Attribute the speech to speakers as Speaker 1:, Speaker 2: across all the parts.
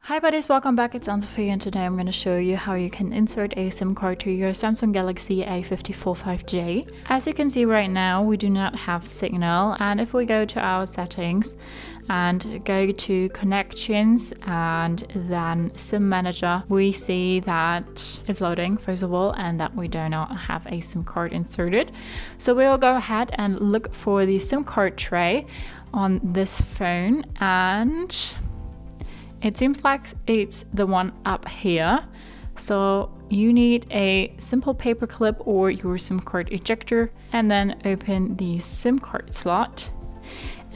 Speaker 1: Hi buddies, welcome back. It's Anne-Sophie and today I'm going to show you how you can insert a SIM card to your Samsung Galaxy A54 5G. As you can see right now, we do not have signal, and if we go to our settings and go to connections and then SIM manager, we see that it's loading first of all and that we do not have a SIM card inserted. So we'll go ahead and look for the SIM card tray on this phone, and it seems like it's the one up here. So you need a simple paper clip or your SIM card ejector, and then open the SIM card slot.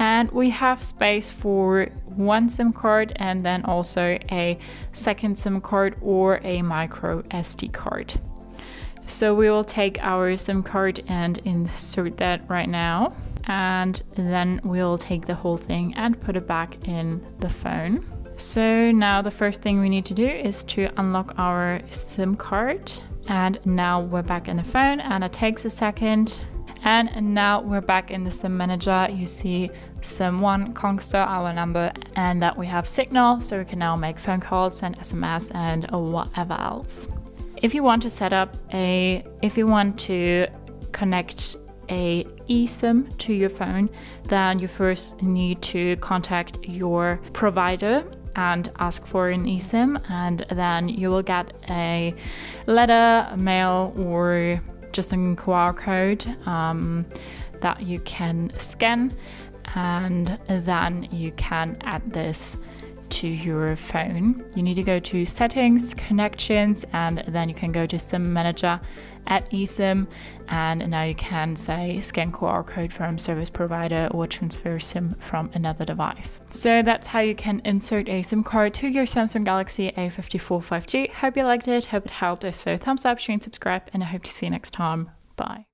Speaker 1: And we have space for one SIM card and then also a second SIM card or a micro SD card. So we will take our SIM card and insert that right now. And then we'll take the whole thing and put it back in the phone. So now the first thing we need to do is to unlock our SIM card, and now we're back in the phone and it takes a second, and now we're back in the SIM manager. You see SIM1 Kongster, our number, and that we have signal, so we can now make phone calls, send SMS and whatever else. If you want to connect a eSIM to your phone, then you first need to contact your provider and ask for an eSIM, and then you will get a letter, mail, or just a QR code that you can scan, and then you can add this to your phone. You need to go to settings, connections, and then you can go to SIM manager, add eSIM, and now you can say scan QR code from service provider or transfer SIM from another device. So that's how you can insert a SIM card to your Samsung Galaxy A54 5G. Hope you liked it, hope it helped. If so, thumbs up, share and subscribe, and I hope to see you next time. Bye.